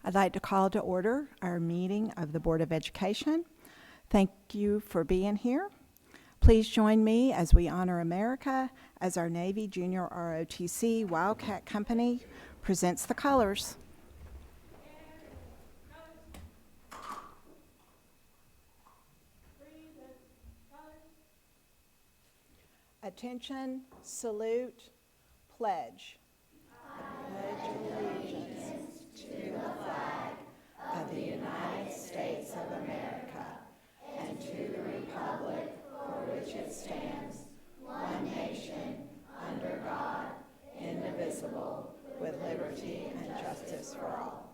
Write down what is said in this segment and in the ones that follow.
I'd like to call to order our meeting of the Board of Education. Thank you for being here. Please join me as we honor America as our Navy Junior ROTC Wildcat Company presents the colors. Attention, salute, pledge. I pledge allegiance to the flag of the United States of America and to the republic for which it stands, one nation, under God, indivisible, with liberty and justice for all.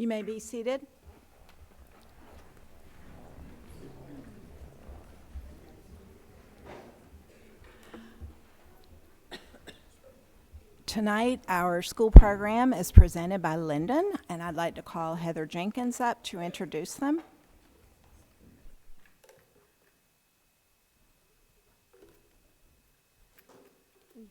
You may be seated. Tonight, our school program is presented by Linden, and I'd like to call Heather Jenkins up to introduce them.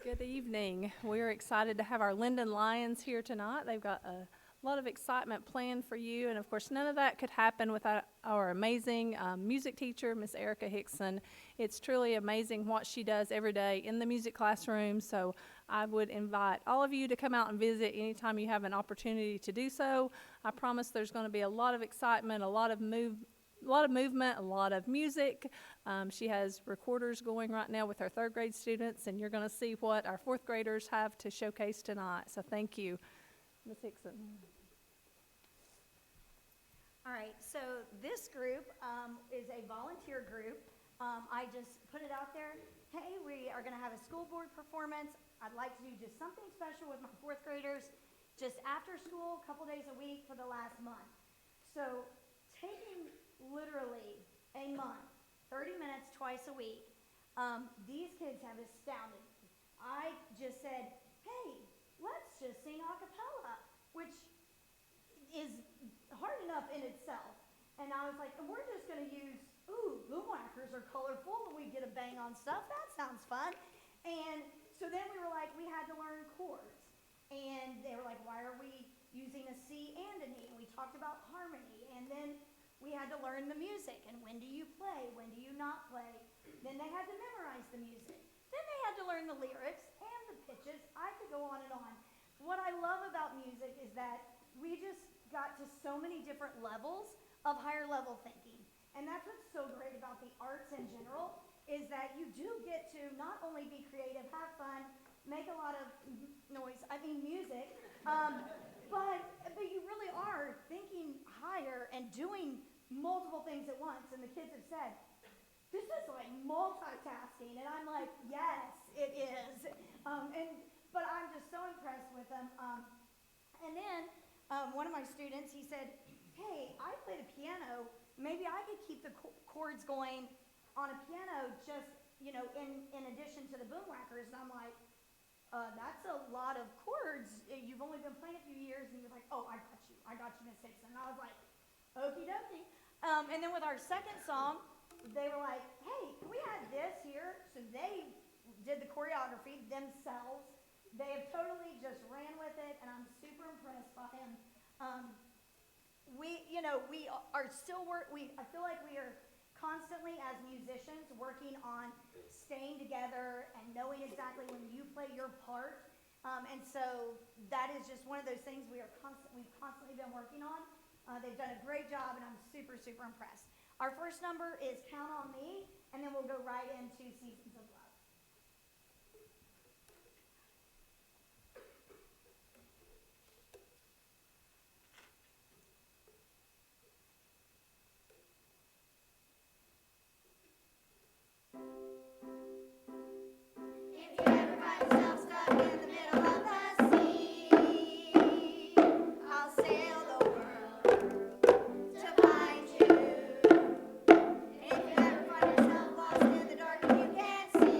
Good evening. We're excited to have our Linden Lions here tonight. They've got a lot of excitement planned for you, and of course none of that could happen without our amazing music teacher, Miss Erica Hickson. It's truly amazing what she does every day in the music classroom, so I would invite all of you to come out and visit anytime you have an opportunity to do so. I promise there's going to be a lot of excitement, a lot of movement, a lot of music. She has recorders going right now with our third grade students, and you're going to see what our fourth graders have to showcase tonight, so thank you. Ms. Hickson. All right, so this group is a volunteer group. I just put it out there. Hey, we are going to have a school board performance. I'd like to do just something special with my fourth graders, just after school, a couple days a week for the last month. So taking literally a month, 30 minutes twice a week, these kids have astounded me. I just said, hey, let's just sing a cappella, which is hard enough in itself. And I was like, and we're just going to use, boom whackers are colorful, and we get a bang on stuff. That sounds fun. And so then we were like, we had to learn chords. And they were like, why are we using a C and an E? And we talked about harmony. And then we had to learn the music. And when do you play? When do you not play? Then they had to memorize the music. Then they had to learn the lyrics and the pitches. I could go on and on. What I love about music is that we just got to so many different levels of higher level thinking. And that's what's so great about the arts in general, is that you do get to not only be creative, have fun, make a lot of noise, music, but you really are thinking higher and doing multiple things at once. And the kids have said, this is like multitasking, and I'm like, yes, it is. But I'm just so impressed with them. And then one of my students, he said, hey, I play the piano. Maybe I could keep the chords going on a piano just, in addition to the boom whackers. And I'm like, that's a lot of chords. You've only been playing a few years. And you're like, oh, I got you, Miss Hickson. And I was like, okie dokie. And then with our second song, they were like, hey, can we add this here? So they did the choreography themselves. They have totally just ran with it, and I'm super impressed by them. We are still I feel like we are constantly as musicians working on staying together and knowing exactly when you play your part. And so that is just one of those things we've constantly been working on. They've done a great job, and I'm super, super impressed. Our first number is Count on Me, and then we'll go right into Seasons of Love. If you ever find yourself lost in the dark and you can't see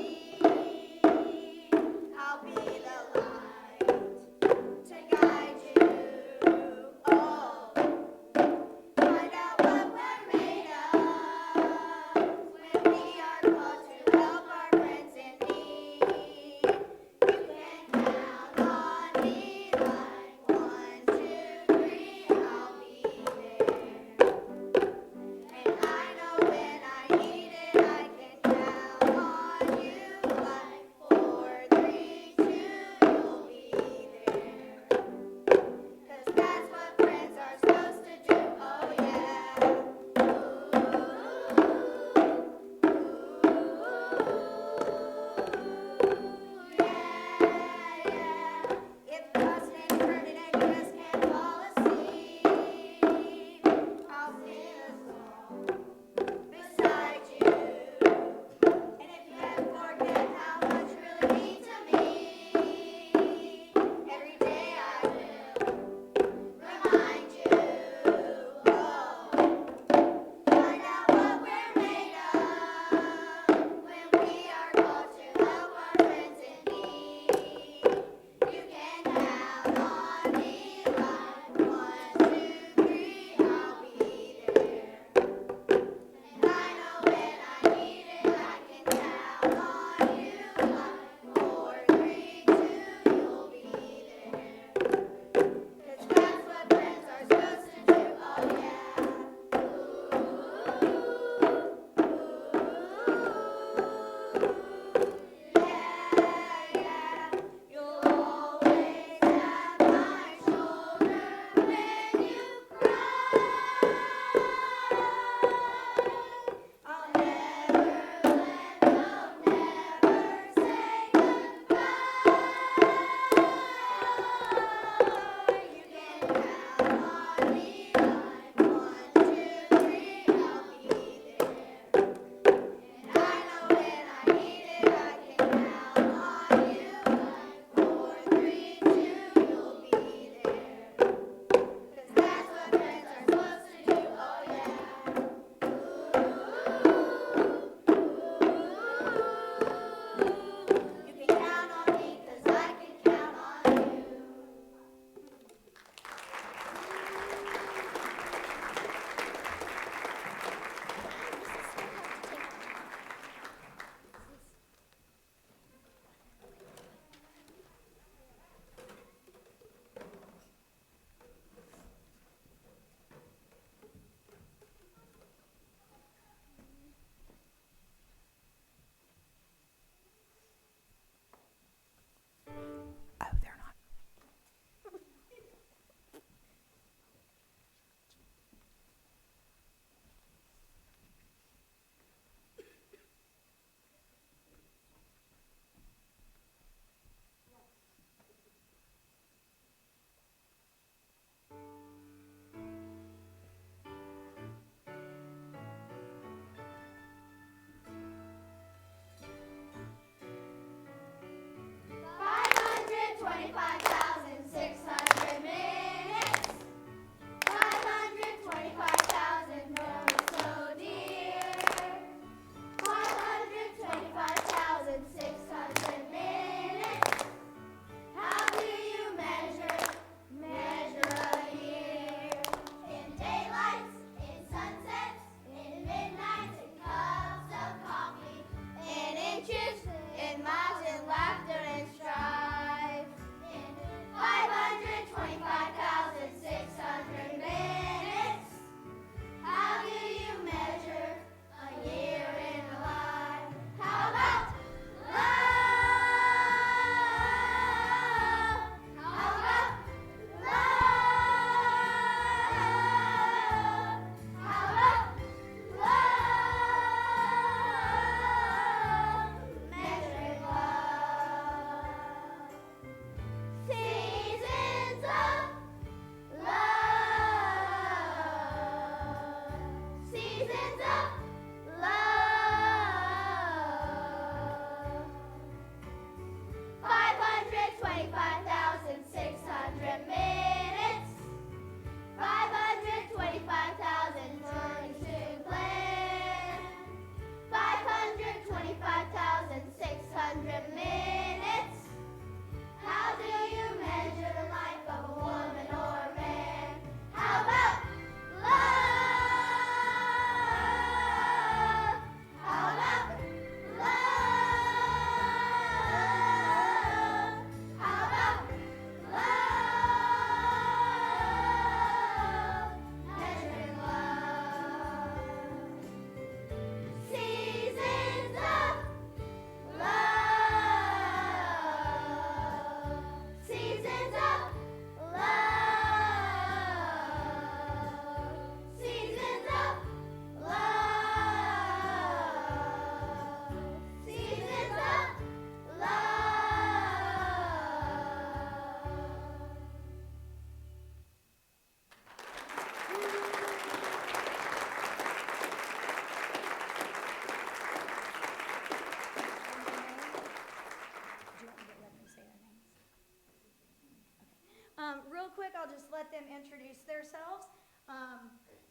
quick, I'll just let them introduce themselves.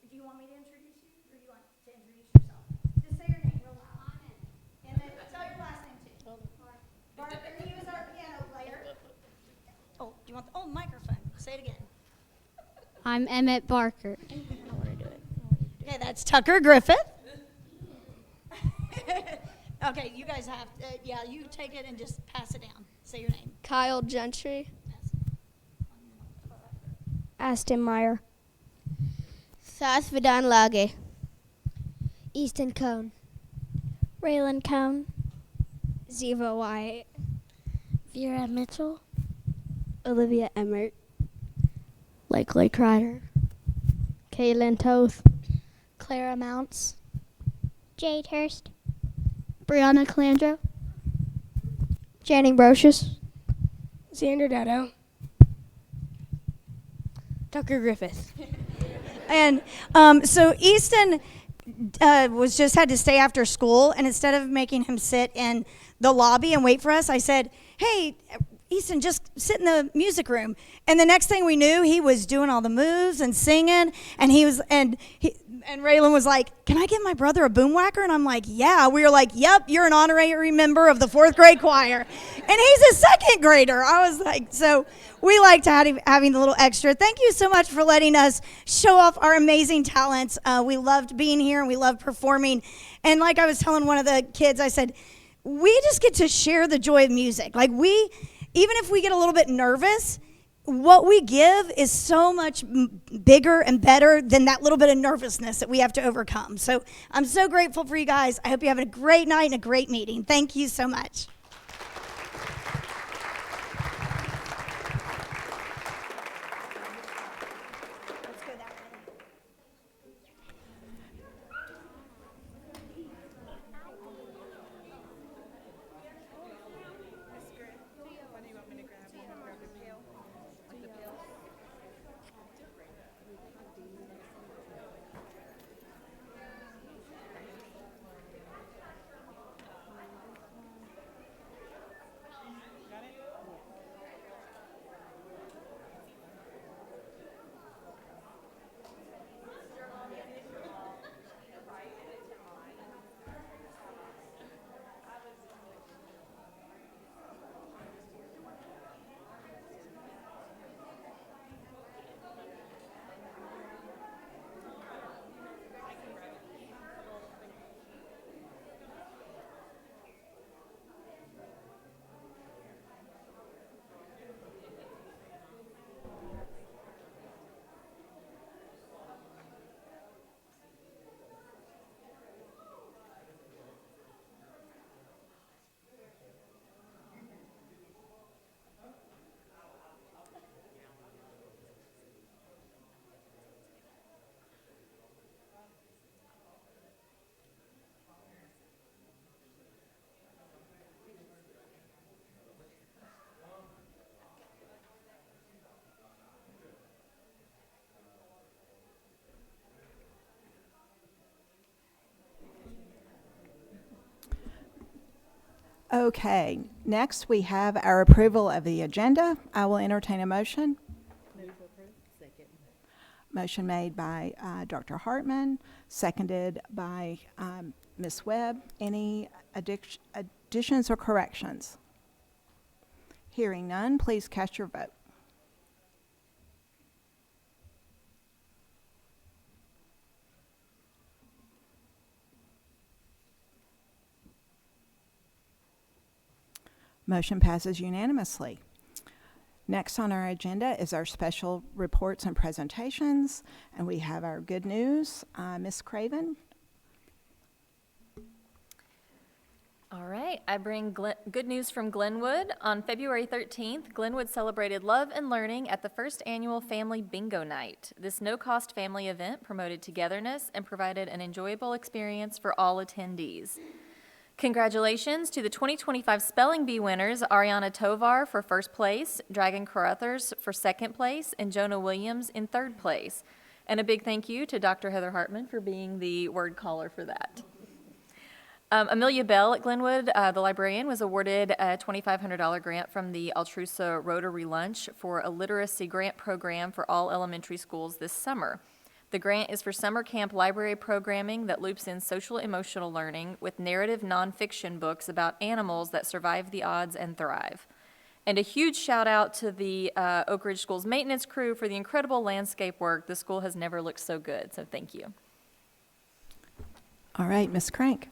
If you want me to introduce you, or you want to introduce yourself? Just say your name real loud. And then tell your last name too. Barker, he was our piano player. Oh, do you want, oh, microphone, say it again. I'm Emmett Barker. Okay, that's Tucker Griffith. Okay, you guys have, yeah, you take it and just pass it down. Say your name. Kyle Gentry. Aston Meyer. Sas Vidan Lage. Easton Cone. Raylan Cone. Ziva White. Vera Mitchell. Olivia Emmert. Lake Ryder. Kaylin Toth. Clara Mounts. Jade Hurst. Brianna Calandro. Channing Brocious. Xander Dado. Tucker Griffith. And so Easton was just had to stay after school, and instead of making him sit in the lobby and wait for us, I said, "Hey, Easton, just sit in the music room." And the next thing we knew, he was doing all the moves and singing, and and Raylan was like, "Can I give my brother a boomwhacker?" And I'm like, "Yeah." We were like, "Yep, you're an honorary member of the 4th grade choir." And he's a 2nd grader. I was like, so we liked having the little extra. Thank you so much for letting us show off our amazing talents. We loved being here and we loved performing. And like I was telling one of the kids, I said, we just get to share the joy of music. Like even if we get a little bit nervous, what we give is so much bigger and better than that little bit of nervousness that we have to overcome. So I'm so grateful for you guys. I hope you have a great night and a great meeting. Thank you so much. Let's go that way. Okay, next we have our approval of the agenda. I will entertain a motion. Motion made by Dr. Hartman, seconded by Ms. Webb. Any additions or corrections? Hearing none, please cast your vote. Motion passes unanimously. Next on our agenda is our special reports and presentations, and we have our good news. Ms. Craven. All right, I bring good news from Glenwood. On February 13th, Glenwood celebrated love and learning at the first annual Family Bingo Night. This no-cost family event promoted togetherness and provided an enjoyable experience for all attendees. Congratulations to the 2025 Spelling Bee winners, Ariana Tovar for first place, Dragon Carruthers for second place, and Jonah Williams in third place. And a big thank you to Dr. Heather Hartman for being the word caller for that. Amelia Bell at Glenwood, the librarian, was awarded a $2,500 grant from the Altrusa Rotary Lunch for a literacy grant program for all elementary schools this summer. The grant is for summer camp library programming that loops in social-emotional learning with narrative nonfiction books about animals that survive the odds and thrive. And a huge shout out to the Oak Ridge Schools maintenance crew for the incredible landscape work. The school has never looked so good, so thank you. All right, Ms. Crank.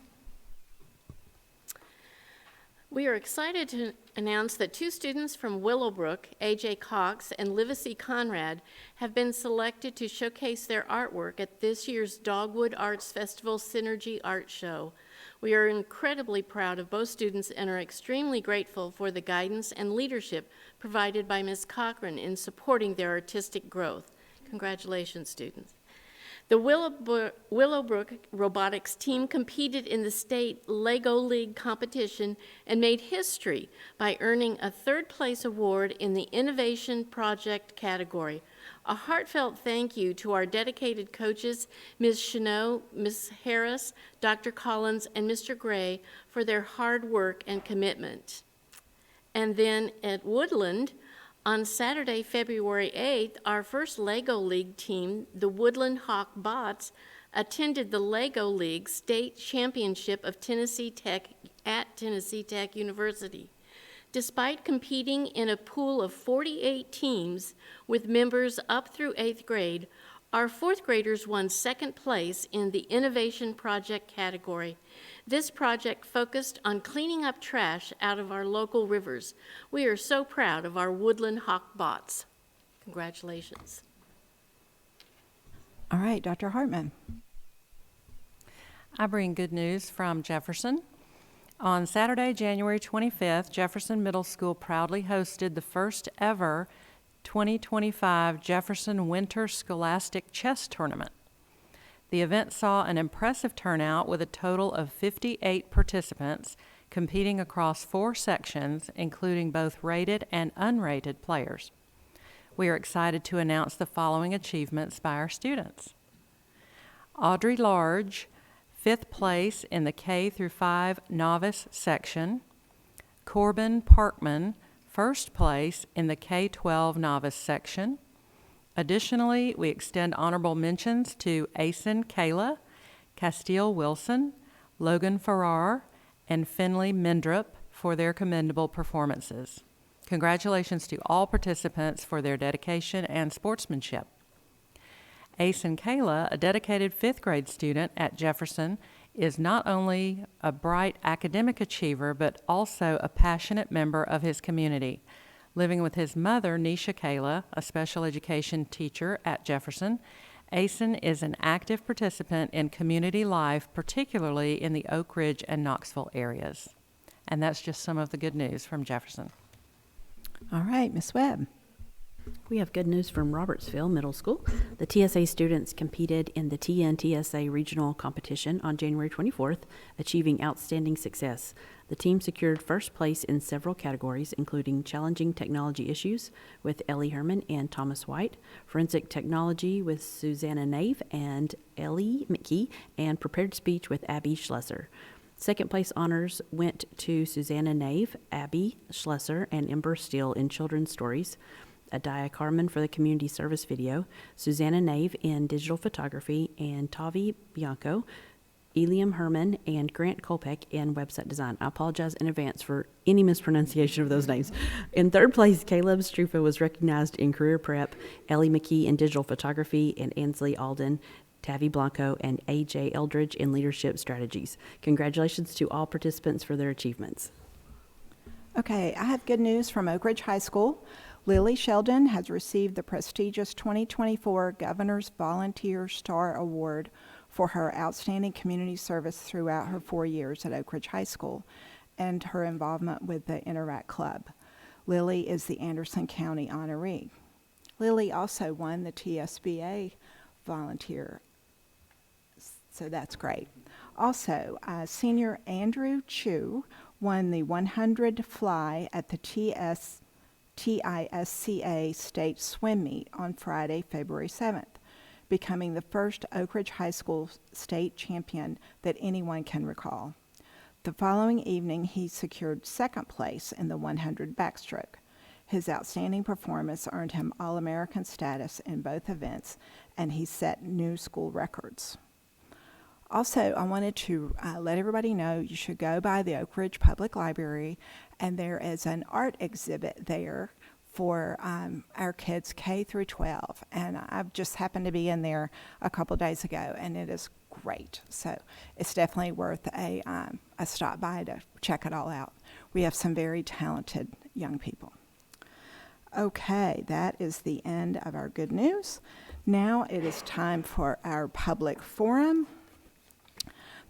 We are excited to announce that 2 students from Willowbrook, A.J. Cox and Livesey Conrad, have been selected to showcase their artwork at this year's Dogwood Arts Festival Synergy Art Show. We are incredibly proud of both students and are extremely grateful for the guidance and leadership provided by Ms. Cochran in supporting their artistic growth. Congratulations, students. The Willowbrook robotics team competed in the state Lego League competition and made history by earning a 3rd place award in the Innovation Project category. A heartfelt thank you to our dedicated coaches, Ms. Chanot, Ms. Harris, Dr. Collins, and Mr. Gray for their hard work and commitment. And then at Woodland, on Saturday, February 8th, our first Lego League team, the Woodland Hawk Bots, attended the Lego League State Championship of Tennessee Tech at Tennessee Tech University. Despite competing in a pool of 48 teams with members up through 8th grade, our 4th graders won 2nd place in the Innovation Project category. This project focused on cleaning up trash out of our local rivers. We are so proud of our Woodland Hawk Bots. Congratulations. All right, Dr. Hartman. I bring good news from Jefferson. On Saturday, January 25th, Jefferson Middle School proudly hosted the first ever 2025 Jefferson Winter Scholastic Chess Tournament. The event saw an impressive turnout with a total of 58 participants competing across 4 sections, including both rated and unrated players. We are excited to announce the following achievements by our students. Audrey Large, 5th place in the K through 5 novice section. Corbin Parkman, 1st place in the K-12 novice section. Additionally, we extend honorable mentions to Asen Kayla, Castile Wilson, Logan Farrar, and Finley Mendrup for their commendable performances. Congratulations to all participants for their dedication and sportsmanship. Asen Kayla, a dedicated 5th grade student at Jefferson, is not only a bright academic achiever, but also a passionate member of his community. Living with his mother, Nisha Kayla, a special education teacher at Jefferson, Asen is an active participant in community life, particularly in the Oak Ridge and Knoxville areas. And that's just some of the good news from Jefferson. All right, Ms. Webb. We have good news from Robertsville Middle School. The TSA students competed in the TNTSA regional competition on January 24th, achieving outstanding success. The team secured 1st place in several categories, including challenging technology issues with Ellie Herman and Thomas White, forensic technology with Susanna Nave and Ellie McKee, and prepared speech with Abby Schlesser. 2nd place honors went to Susanna Nave, Abby Schlesser, and Ember Steele in children's stories. Adiah Carmen for the community service video, Susanna Nave in digital photography, and Tavi Bianco, Eliam Herman, and Grant Kolpeck in website design. I apologize in advance for any mispronunciation of those names. In 3rd place, Caleb Strufa was recognized in career prep, Ellie McKee in digital photography, and Ansley Alden, Tavi Blanco, and A.J. Eldridge in leadership strategies. Congratulations to all participants for their achievements. Okay, I have good news from Oak Ridge High School. Lily Sheldon has received the prestigious 2024 Governor's Volunteer Star Award for her outstanding community service throughout her 4 years at Oak Ridge High School and her involvement with the Interact Club. Lily is the Anderson County honoree. Lily also won the TSBA volunteer, so that's great. Also, senior Andrew Chu won the 100 fly at the TISCA State Swim Meet on Friday, February 7th, becoming the first Oak Ridge High School state champion that anyone can recall. The following evening, he secured second place in the 100 backstroke. His outstanding performance earned him All-American status in both events, and he set new school records. Also, I wanted to let everybody know you should go by the Oak Ridge Public Library, and there is an art exhibit there for our kids K through 12. And I've just happened to be in there a couple days ago, and it is great. So it's definitely worth a stop by to check it all out. We have some very talented young people. Okay, that is the end of our good news. Now it is time for our public forum.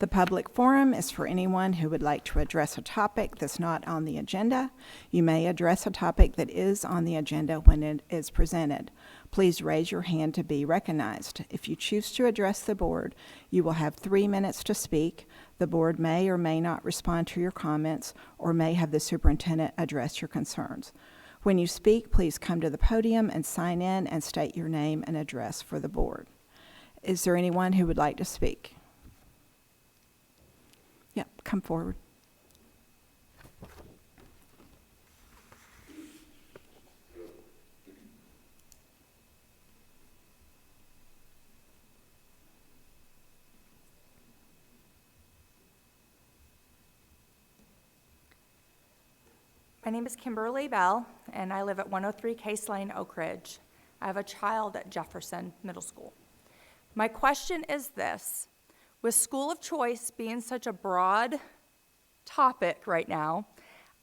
The public forum is for anyone who would like to address a topic that's not on the agenda. You may address a topic that is on the agenda when it is presented. Please raise your hand to be recognized. If you choose to address the board, you will have 3 minutes to speak. The board may or may not respond to your comments or may have the superintendent address your concerns. When you speak, please come to the podium and sign in and state your name and address for the board. Is there anyone who would like to speak? Yep, come forward. My name is Kimberly Bell, and I live at 103 Case Lane, Oak Ridge. I have a child at Jefferson Middle School. My question is this: with school of choice being such a broad topic right now,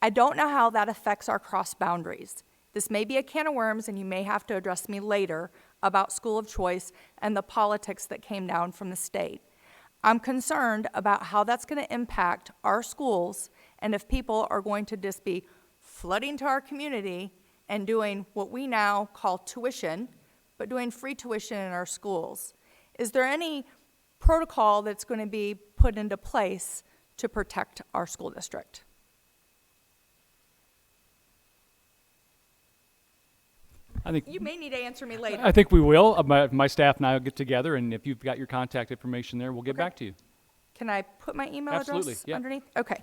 I don't know how that affects our cross boundaries. This may be a can of worms, and you may have to address me later about school of choice and the politics that came down from the state. I'm concerned about how that's going to impact our schools and if people are going to just be flooding to our community and doing what we now call tuition, but doing free tuition in our schools. Is there any protocol that's going to be put into place to protect our school district? I think You may need to answer me later. I think we will. My staff and I will get together, and if you've got your contact information there, we'll get back to you. Can I put my email Absolutely, address yeah. underneath? Okay.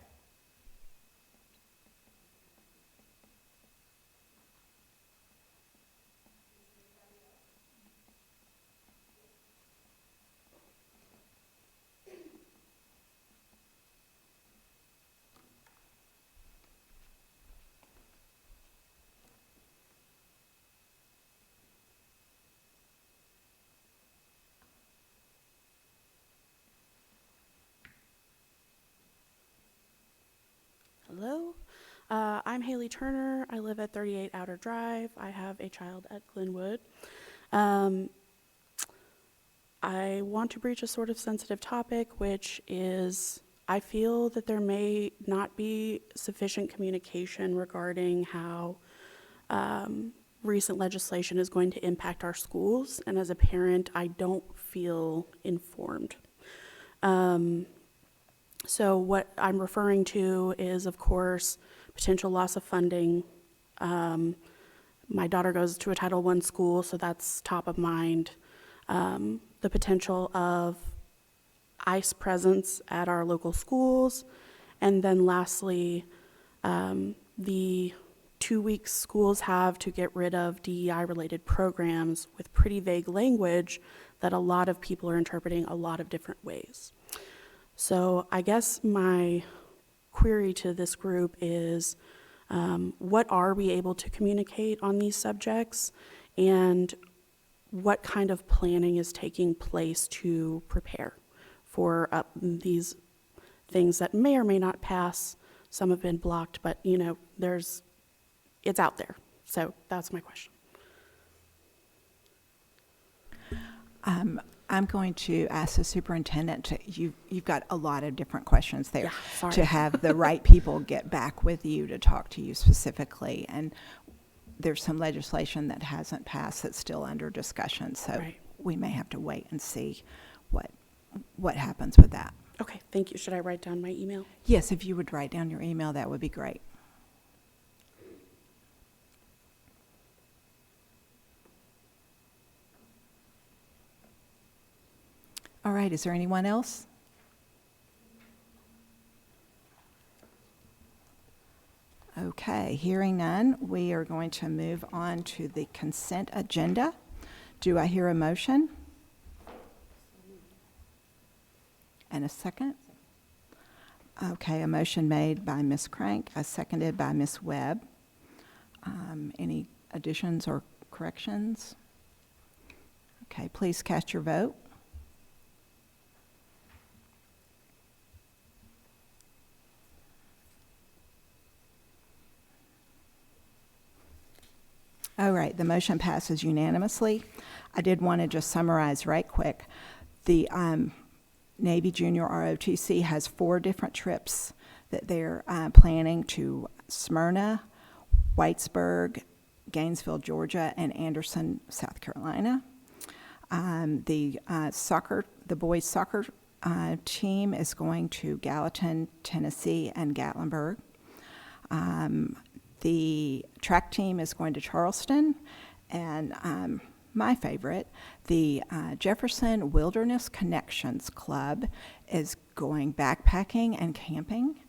Hello, I'm Haley Turner. I live at 38 Outer Drive. I have a child at Glenwood. I want to breach a sort of sensitive topic, which is I feel that there may not be sufficient communication regarding how recent legislation is going to impact our schools, and as a parent, I don't feel informed. So what I'm referring to is, of course, potential loss of funding. My daughter goes to a Title I school, so that's top of mind. The potential of ICE presence at our local schools. And then lastly, the 2 weeks schools have to get rid of DEI-related programs with pretty vague language that a lot of people are interpreting a lot of different ways. So I guess my query to this group is, what are we able to communicate on these subjects, and what kind of planning is taking place to prepare for these things that may or may not pass? Some have been blocked, but it's out there. So that's my question. I'm going to ask the superintendent you've got a lot of different questions there. Yeah, sorry. To have the right people get back with you to talk to you specifically. And there's some legislation that hasn't passed that's still under discussion. So Right. we may have to wait and see what happens with that. Okay, thank you. Should I write down my email? Yes, if you would write down your email, that would be great. All right, is there anyone else? Okay, hearing none, we are going to move on to the consent agenda. Do I hear a motion? And a second? Okay, a motion made by Ms. Crank, a seconded by Ms. Webb. Any additions or corrections? Okay, please cast your vote. All right, the motion passes unanimously. I did want to just summarize right quick. The Navy Junior ROTC has 4 different trips that they're planning to Smyrna, Whitesburg, Gainesville, Georgia, and Anderson, South Carolina. The boys soccer team is going to Gallatin, Tennessee, and Gatlinburg. The track team is going to Charleston, and my favorite, the Jefferson Wilderness Connections Club is going backpacking and camping.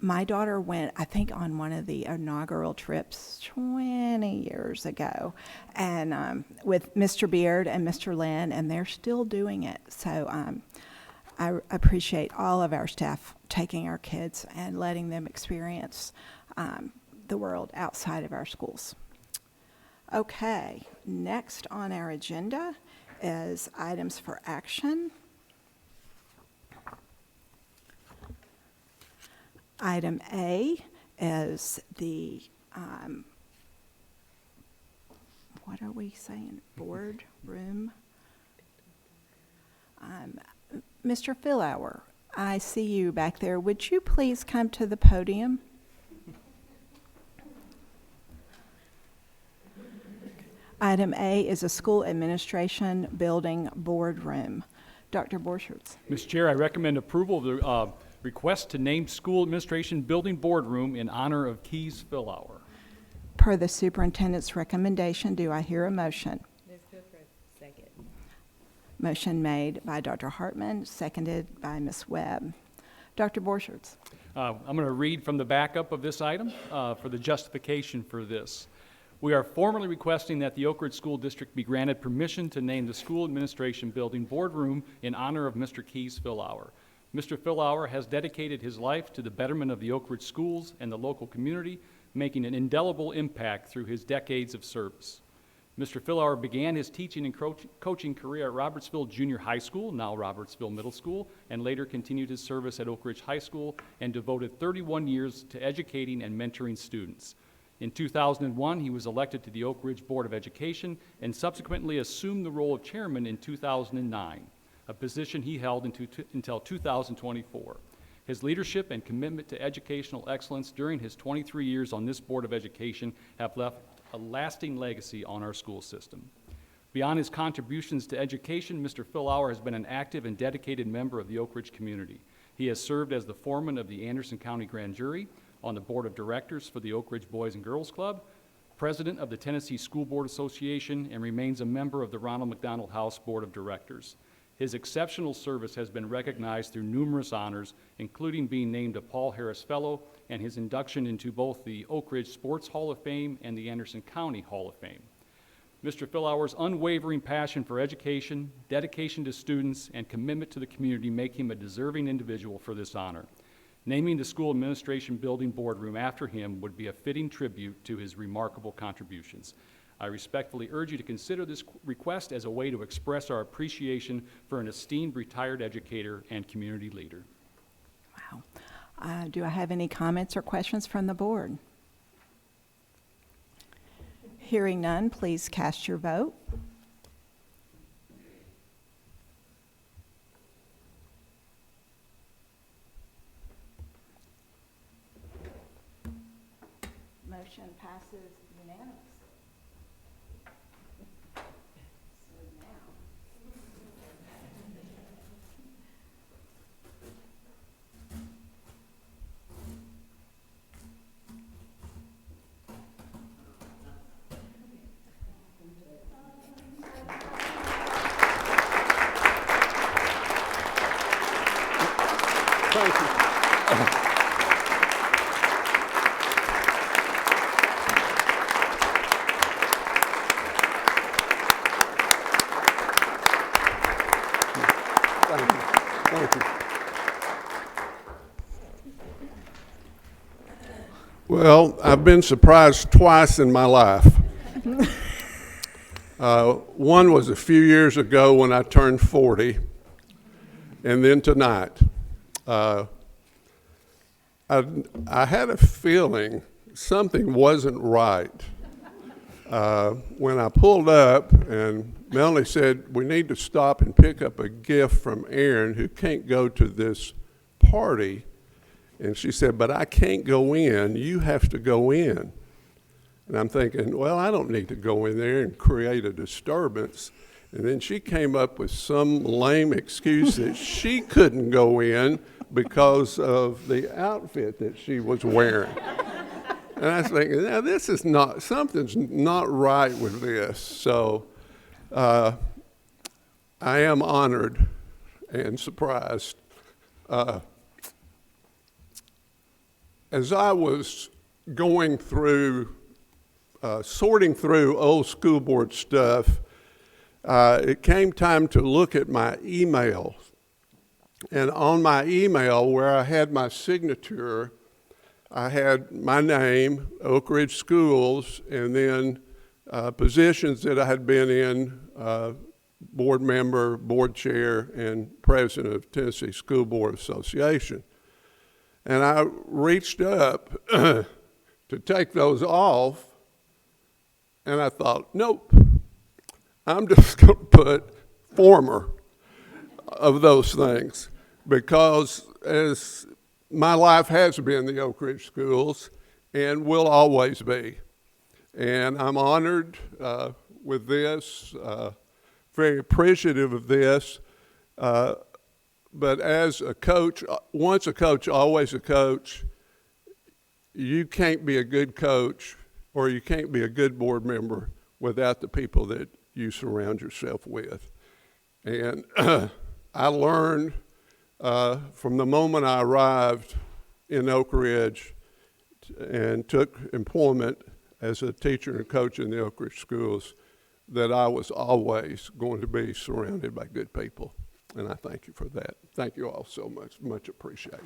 My daughter went, I think, on one of the inaugural trips 20 years ago, and with Mr. Beard and Mr. Lynn, and they're still doing it. So I appreciate all of our staff taking our kids and letting them experience the world outside of our schools. Okay, next on our agenda is items for action. Item A is the, what are we saying, board room? Mr. Philauer, I see you back there. Would you please come to the podium? Item A is a school administration building boardroom. Dr. Borchert. Mr. Chair, I recommend approval of the request to name school administration building boardroom in honor of Keys Philauer. Per the superintendent's recommendation, do I hear a motion? Second. Motion made by Dr. Hartman, seconded by Ms. Webb. Dr. Borchert. I'm going to read from the backup of this item for the justification for this. We are formally requesting that the Oak Ridge School District be granted permission to name the school administration building boardroom in honor of Mr. Keys Philauer. Mr. Philauer has dedicated his life to the betterment of the Oak Ridge schools and the local community, making an indelible impact through his decades of service. Mr. Philauer began his teaching and coaching career at Robertsville Junior High School, now Robertsville Middle School, and later continued his service at Oak Ridge High School and devoted 31 years to educating and mentoring students. In 2001, he was elected to the Oak Ridge Board of Education and subsequently assumed the role of chairman in 2009, a position he held until 2024. His leadership and commitment to educational excellence during his 23 years on this Board of Education have left a lasting legacy on our school system. Beyond his contributions to education, Mr. Philauer has been an active and dedicated member of the Oak Ridge community. He has served as the foreman of the Anderson County Grand Jury, on the board of directors for the Oak Ridge Boys and Girls Club, president of the Tennessee School Board Association, and remains a member of the Ronald McDonald House Board of Directors. His exceptional service has been recognized through numerous honors, including being named a Paul Harris Fellow and his induction into both the Oak Ridge Sports Hall of Fame and the Anderson County Hall of Fame. Mr. Philauer's unwavering passion for education, dedication to students, and commitment to the community make him a deserving individual for this honor. Naming the school administration building boardroom after him would be a fitting tribute to his remarkable contributions. I respectfully urge you to consider this request as a way to express our appreciation for an esteemed retired educator and community leader. Wow. Do I have any comments or questions from the board? Hearing none, please cast your vote. Motion passes unanimously. So now, Thank you. Well, I've been surprised twice in my life. One was a few years ago when I turned 40, and then tonight. I had a feeling something wasn't right when I pulled up and Melanie said, we need to stop and pick up a gift from Aaron, who can't go to this party. And she said, but I can't go in. You have to go in. And I'm thinking, well, I don't need to go in there and create a disturbance. And then she came up with some lame excuse that she couldn't go in because of the outfit that she was wearing. And I was thinking, now this is not, something's not right with this. So I am honored and surprised. As I was going through, sorting through old school board stuff, it came time to look at my email. And on my email, where I had my signature, I had my name, Oak Ridge Schools, and then positions that I had been in, board member, board chair, and president of Tennessee School Board Association. And I reached up to take those off, and I thought, nope, I'm just going to put former of those things, because as my life has been the Oak Ridge Schools and will always be. And I'm honored with this, very appreciative of this. But as a coach, once a coach, always a coach, you can't be a good coach or you can't be a good board member without the people that you surround yourself with. And I learned from the moment I arrived in Oak Ridge and took employment as a teacher and coach in the Oak Ridge Schools that I was always going to be surrounded by good people. And I thank you for that. Thank you all so much. Much appreciated.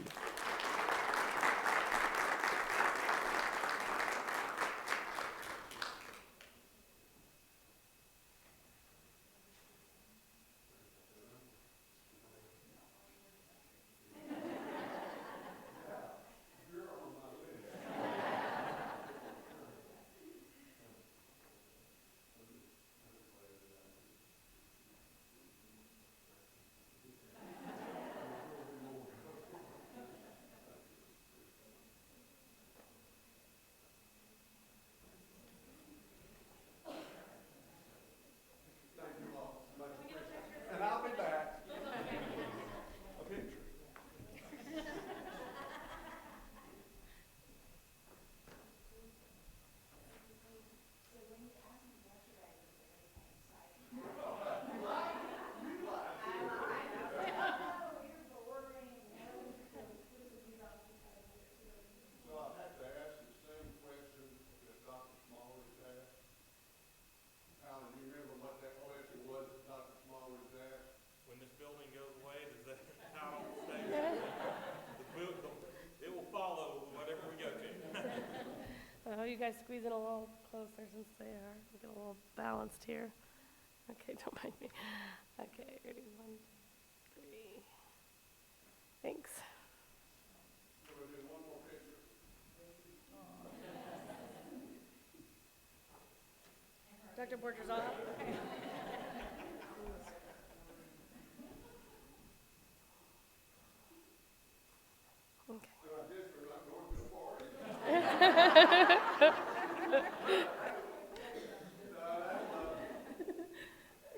And I'll be back. A picture. So I have to ask the same question that Dr. Smallridge asked. Alan, do you remember what that question was that Dr. Smallridge asked? When this building goes away, does that, how it stays? It will follow whatever we go to. Oh, you guys squeeze it a little closer since they are. Get a little balanced here. Okay, don't mind me. Okay, ready, 1, 2, 3. Thanks. We'll do one more picture. Dr. Porter's off. Okay.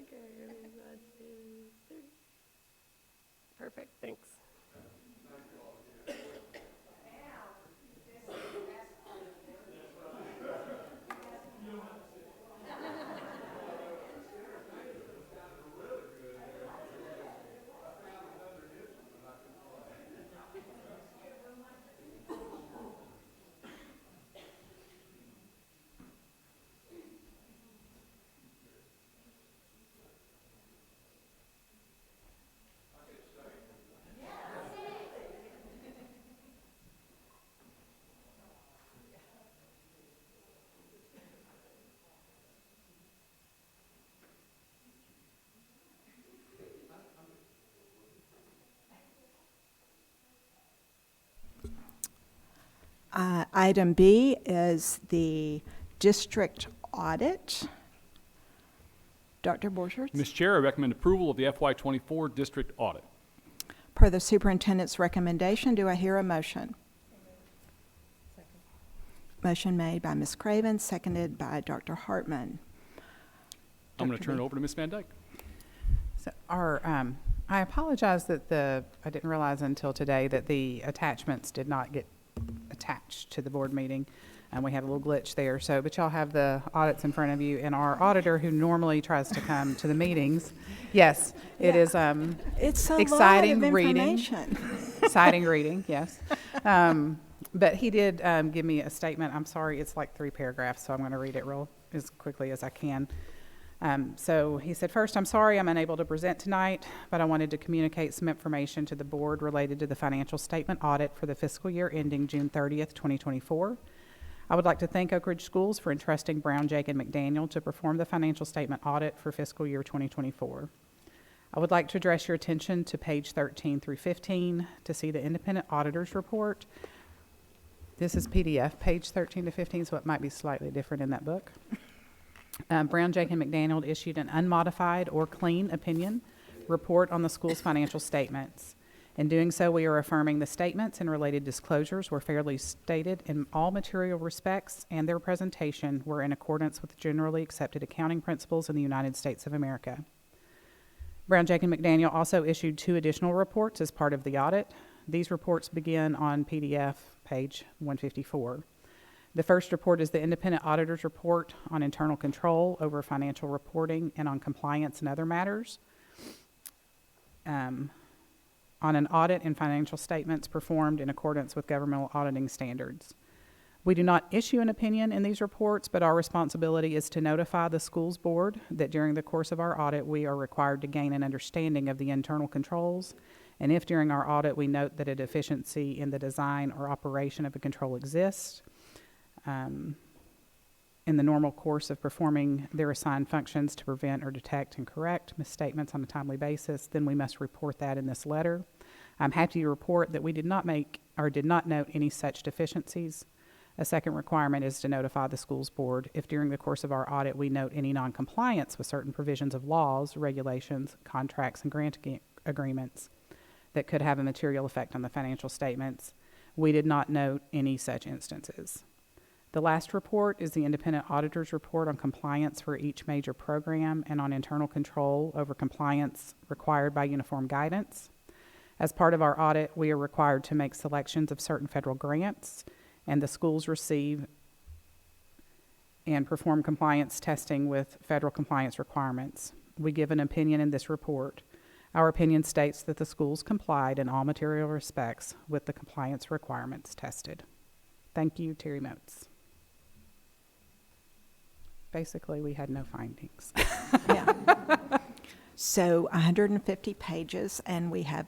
Okay, ready, 1, 2, 3. Perfect, thanks. Item B is the district audit. Dr. Borchert? Ms. Chair, I recommend approval of the FY24 district audit. Per the superintendent's recommendation, do I hear a motion? Motion made by Ms. Craven, seconded by Dr. Hartman. I'm going to Dr. turn it B. over to Ms. Van Dyke. So I apologize that I didn't realize until today that the attachments did not get attached to the board meeting. And we had a little glitch there. So, but y'all have the audits in front of you, and our auditor, who normally tries to come to the meetings, yes, it is It's a exciting lot of reading. information. Exciting reading, yes. But he did give me a statement. I'm sorry, it's like 3 paragraphs, so I'm going to read it real as quickly as I can. So he said, first, I'm sorry I'm unable to present tonight, but I wanted to communicate some information to the board related to the financial statement audit for the fiscal year ending June 30th, 2024. I would like to thank Oak Ridge Schools for entrusting Brown, Jake, and McDaniel to perform the financial statement audit for fiscal year 2024. I would like to address your attention to page 13 through 15 to see the independent auditor's report. This is PDF, page 13 to 15, so it might be slightly different in that book. Brown, Jake, and McDaniel issued an unmodified or clean opinion report on the school's financial statements. In doing so, we are affirming the statements and related disclosures were fairly stated in all material respects, and their presentation were in accordance with generally accepted accounting principles in the United States of America. Brown, Jake, and McDaniel also issued 2 additional reports as part of the audit. These reports begin on PDF, page 154. The first report is the independent auditor's report on internal control over financial reporting and on compliance and other matters. On an audit and financial statements performed in accordance with governmental auditing standards. We do not issue an opinion in these reports, but our responsibility is to notify the schools board that during the course of our audit, we are required to gain an understanding of the internal controls, and if during our audit we note that a deficiency in the design or operation of a control exists, in the normal course of performing their assigned functions to prevent or detect and correct misstatements on a timely basis, then we must report that in this letter. I'm happy to report that we did not make or did not note any such deficiencies. A second requirement is to notify the schools board if during the course of our audit we note any noncompliance with certain provisions of laws, regulations, contracts, and grant agreements that could have a material effect on the financial statements. We did not note any such instances. The last report is the independent auditor's report on compliance for each major program and on internal control over compliance required by uniform guidance. As part of our audit, we are required to make selections of certain federal grants, and the schools receive and perform compliance testing with federal compliance requirements. We give an opinion in this report. Our opinion states that the schools complied in all material respects with the compliance requirements tested. Thank you, Terry Motes. Basically, we had no findings. Yeah. So 150 pages, and we have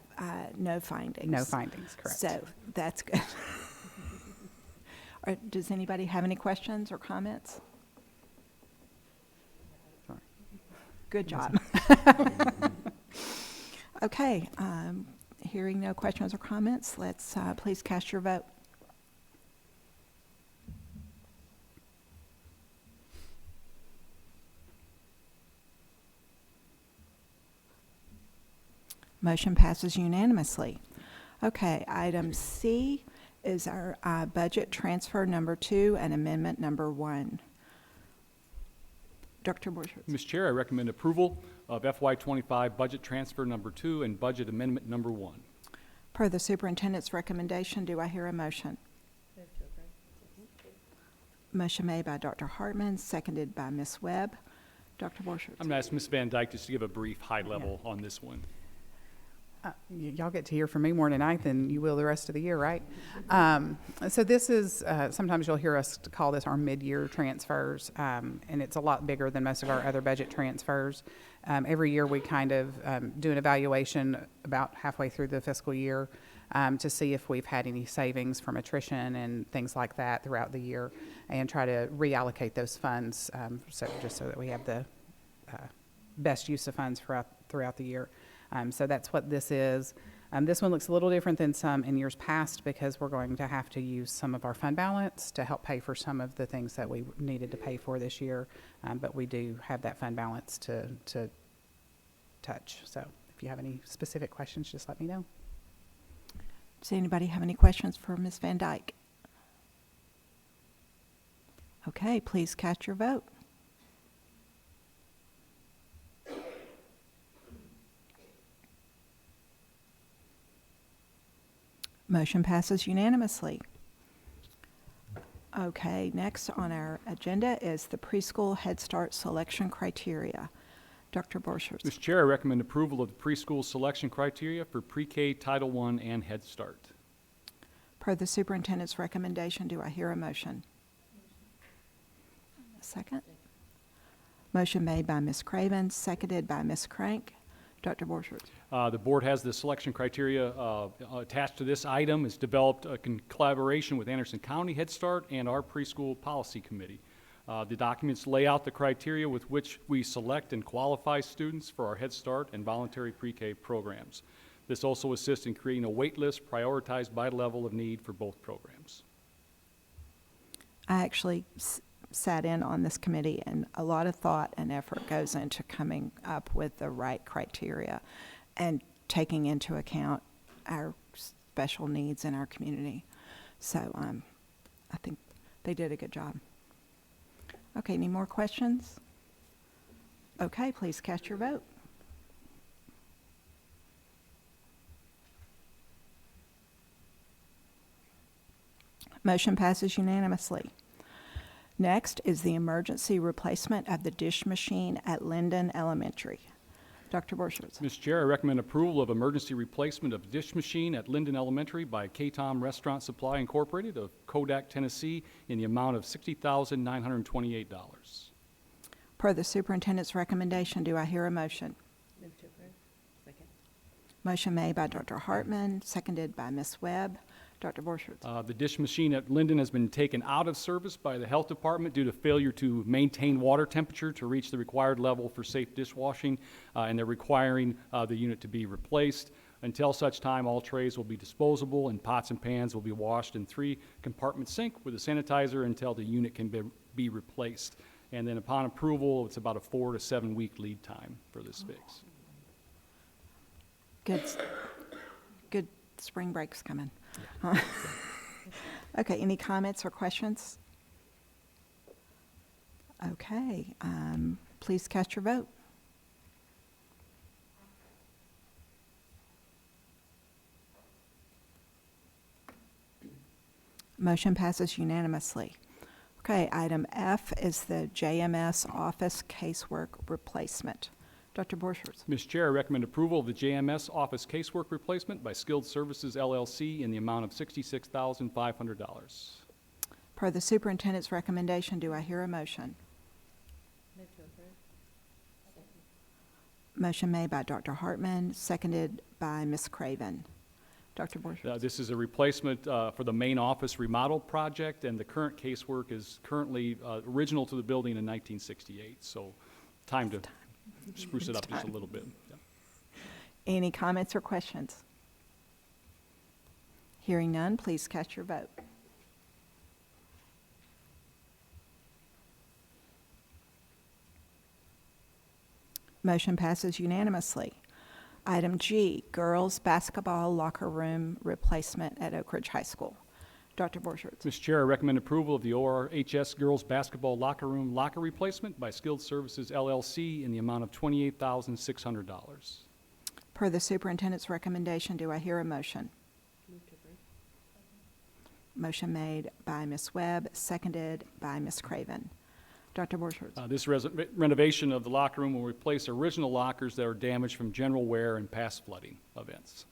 no findings. No findings, correct. So that's good. Does anybody have any questions or comments? Sorry. Good job. Okay, hearing no questions or comments, let's please cast your vote. Motion passes unanimously. Okay, item C is our budget transfer number 2 and amendment number 1. Dr. Borchert. Ms. Chair, I recommend approval of FY25 budget transfer number 2 and budget amendment number 1. Per the superintendent's recommendation, do I hear a motion? Motion made by Dr. Hartman, seconded by Ms. Webb. Dr. Borchert. I'm going to ask Ms. Van Dyke just to give a brief high level on this one. Y'all get to hear from me more tonight than you will the rest of the year, right? So this is, sometimes you'll hear us call this our mid-year transfers, and it's a lot bigger than most of our other budget transfers. Every year we kind of do an evaluation about halfway through the fiscal year to see if we've had any savings from attrition and things like that throughout the year, and try to reallocate those funds just so that we have the best use of funds throughout the year. So that's what this is. This one looks a little different than some in years past because we're going to have to use some of our fund balance to help pay for some of the things that we needed to pay for this year. But we do have that fund balance to touch. So if you have any specific questions, just let me know. Does anybody have any questions for Ms. Van Dyke? Okay, please cast your vote. Motion passes unanimously. Okay, next on our agenda is the preschool Head Start selection criteria. Dr. Borchers. Mr. Chair, I recommend approval of the preschool selection criteria for pre-K, Title I, and Head Start. Per the superintendent's recommendation, do I hear a motion? A second? Motion made by Ms. Craven, seconded by Ms. Crank. Dr. Borchers. The board has the selection criteria attached to this item. It's developed in collaboration with Anderson County Head Start and our preschool policy committee. The documents lay out the criteria with which we select and qualify students for our Head Start and voluntary pre-K programs. This also assists in creating a wait list prioritized by level of need for both programs. I actually sat in on this committee, and a lot of thought and effort goes into coming up with the right criteria and taking into account our special needs in our community. So I think they did a good job. Okay, any more questions? Okay, please cast your vote. Motion passes unanimously. Next is the emergency replacement of the dish machine at Linden Elementary. Dr. Borchers. Mr. Chair, I recommend approval of emergency replacement of dish machine at Linden Elementary by K-Tom Restaurant Supply Incorporated of Kodak, Tennessee, in the amount of $60,928. Per the superintendent's recommendation, do I hear a motion? Move to approve. Second. Motion made by Dr. Hartman, seconded by Ms. Webb. Dr. Borchers. The dish machine at Linden has been taken out of service by the health department due to failure to maintain water temperature to reach the required level for safe dishwashing, and they're requiring the unit to be replaced. Until such time, all trays will be disposable and pots and pans will be washed in 3-compartment sink with a sanitizer until the unit can be replaced. And then upon approval, it's about a 4 to 7 week lead time for this fix. Good spring break's coming. Okay, any comments or questions? Okay, please cast your vote. Motion passes unanimously. Okay, item F is the JMS office casework replacement. Dr. Borchers. Mr. Chair, I recommend approval of the JMS office casework replacement by Skilled Services LLC in the amount of $66,500. Per the superintendent's recommendation, do I hear a motion? Move to approve. Second. Motion made by Dr. Hartman, seconded by Ms. Craven. Dr. Borchers. This is a replacement for the main office remodel project, and the current casework is currently original to the building in 1968. So time to spruce it up just a little bit. Yeah. Any comments or questions? Hearing none, please cast your vote. Motion passes unanimously. Item G, girls basketball locker room replacement at Oak Ridge High School. Dr. Borchers. Mr. Chair, I recommend approval of the ORHS girls basketball locker room locker replacement by Skilled Services LLC in the amount of $28,600. Per the superintendent's recommendation, do I hear a motion? Move to approve. Motion made by Ms. Webb, seconded by Ms. Craven. Dr. Borchers. This renovation of the locker room will replace original lockers that are damaged from general wear and past flooding events.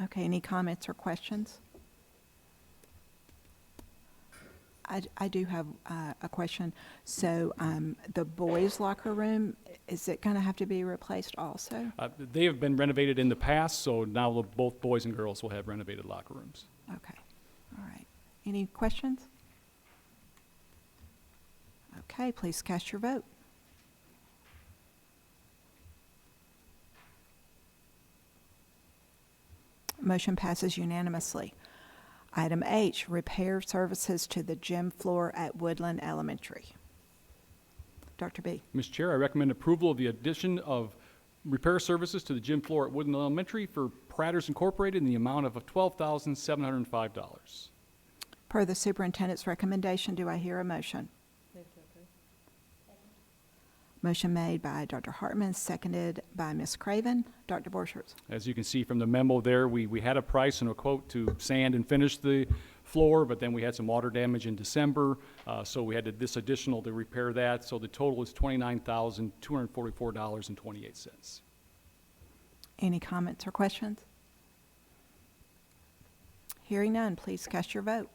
Okay, any comments or questions? I do have a question. So the boys' locker room, is it going to have to be replaced also? They have been renovated in the past, so now both boys and girls will have renovated locker rooms. Okay, all right. Any questions? Okay, please cast your vote. Motion passes unanimously. Item H, repair services to the gym floor at Woodland Elementary. Dr. B. Mr. Chair, I recommend approval of the addition of repair services to the gym floor at Woodland Elementary for Pratters Incorporated in the amount of $12,705. Per the superintendent's recommendation, do I hear a motion? Motion made by Dr. Hartman, seconded by Ms. Craven. Dr. Borchert. As you can see from the memo there, we had a price and a quote to sand and finish the floor, but then we had some water damage in December, so we had this additional to repair that. So the total is $29,244.28. Any comments or questions? Hearing none, please cast your vote.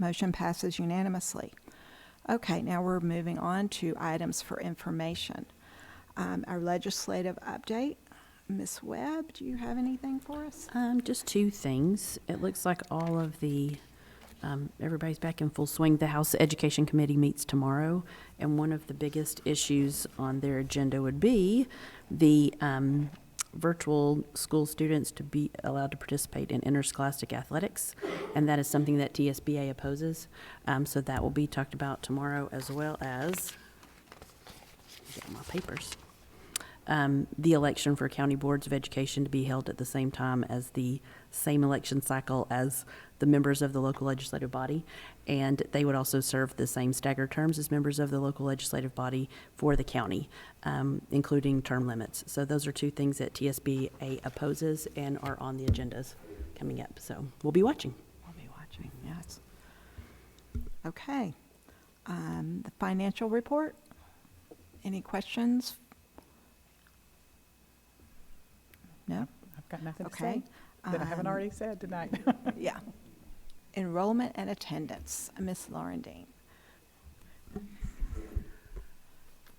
Motion passes unanimously. Okay, now we're moving on to items for information. Our legislative update. Ms. Webb, do you have anything for us? Just two things. It looks like all of the, everybody's back in full swing. The House Education Committee meets tomorrow, and one of the biggest issues on their agenda would be the virtual school students to be allowed to participate in interscholastic athletics, and that is something that TSBA opposes. So that will be talked about tomorrow, as well as, get my papers, the election for county boards of education to be held at the same time as the same election cycle as the members of the local legislative body, and they would also serve the same staggered terms as members of the local legislative body for the county, including term limits. So those are two things that TSBA opposes and are on the agendas coming up. So we'll be watching. We'll be watching, yes. Okay. The financial report. Any questions? No? I've got nothing to Okay. say that I haven't already said tonight. Yeah. Enrollment and attendance. Ms. Lauren Dean.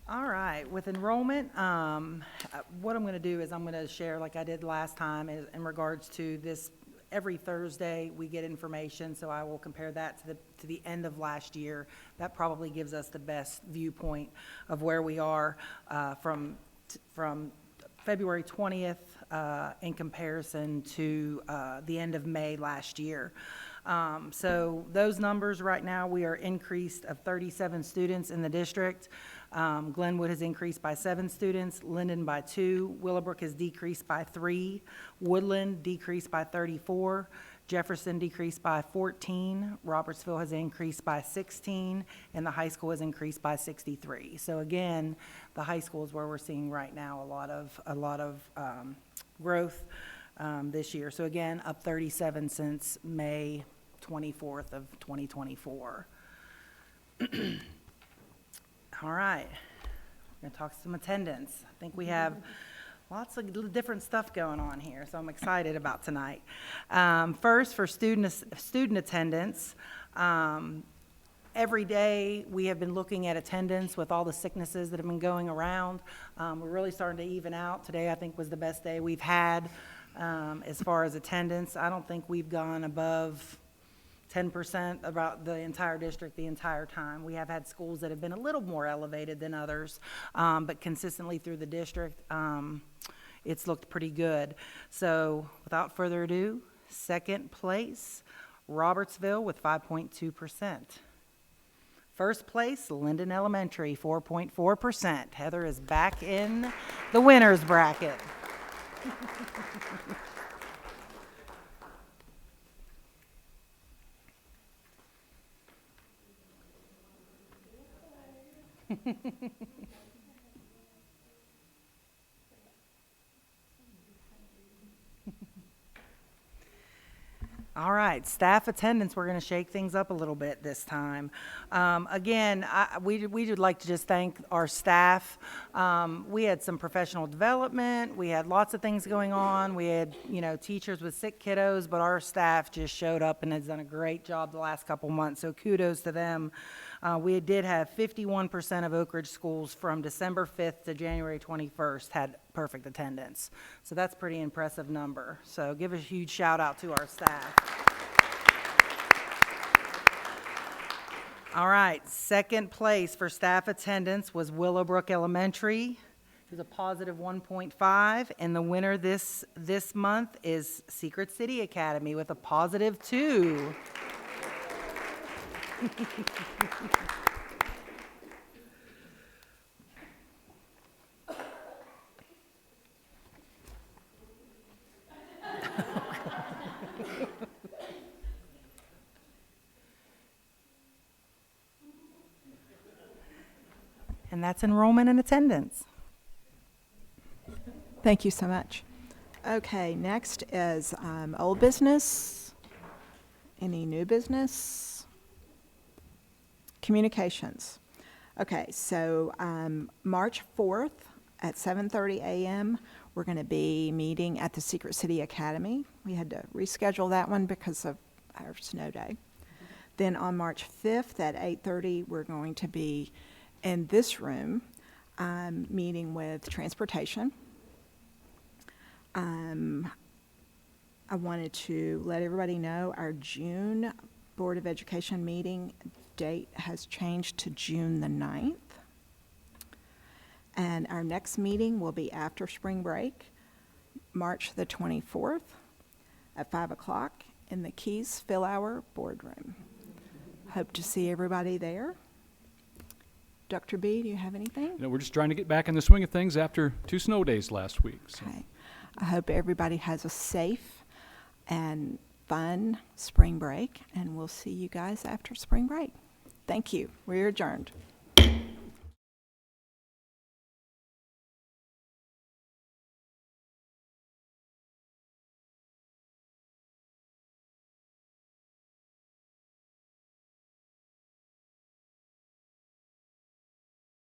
All right, with enrollment, what I'm going to do is I'm going to share, like I did last time, in regards to this. Every Thursday, we get information, so I will compare that to the end of last year. That probably gives us the best viewpoint of where we are from February 20th in comparison to the end of May last year. So those numbers right now, we are increased of 37 students in the district. Glenwood has increased by 7 students, Linden by 2, Willowbrook has decreased by 3, Woodland decreased by 34, Jefferson decreased by 14, Robertsville has increased by 16, and the high school has increased by 63. So again, the high school is where we're seeing right now a lot of growth this year. So again, up 37 since May 24th of 2024. All right, we're going to talk some attendance. I think we have lots of different stuff going on here, so I'm excited about tonight. First, for student attendance, every day we have been looking at attendance with all the sicknesses that have been going around. We're really starting to even out. Today, I think, was the best day we've had as far as attendance. I don't think we've gone above 10% about the entire district the entire time. We have had schools that have been a little more elevated than others, but consistently through the district, it's looked pretty good. So without further ado, second place, Robertsville with 5.2%. First place, Linden Elementary, 4.4%. Heather is back in the winner's bracket. All right, staff attendance, we're going to shake things up a little bit this time. Again, we would like to just thank our staff. We had some professional development. We had lots of things going on. We had, teachers with sick kiddos, but our staff just showed up and has done a great job the last couple months, so kudos to them. We did have 51% of Oak Ridge schools from December 5th to January 21st had perfect attendance. So that's a pretty impressive number. So give a huge shout out to our staff. All right, second place for staff attendance was Willowbrook Elementary. It was a positive 1.5, and the winner this month is Secret City Academy with a positive 2. And that's enrollment and attendance. Thank you so much. Okay, next is old business. Any new business? Communications. Okay, so March 4th at 7:30 a.m., we're going to be meeting at the Secret City Academy. We had to reschedule that one because of our snow day. Then on March 5th at 8:30, we're going to be in this room meeting with transportation. I wanted to let everybody know our June Board of Education meeting date has changed to June the 9th. And our next meeting will be after spring break, March the 24th at 5 o'clock in the Keys Philhour Boardroom. Hope to see everybody there. Dr. B, do you have anything? We're just trying to get back in the swing of things after 2 snow days last week. So. Okay. I hope everybody has a safe and fun spring break, and we'll see you guys after spring break. Thank you. We're adjourned.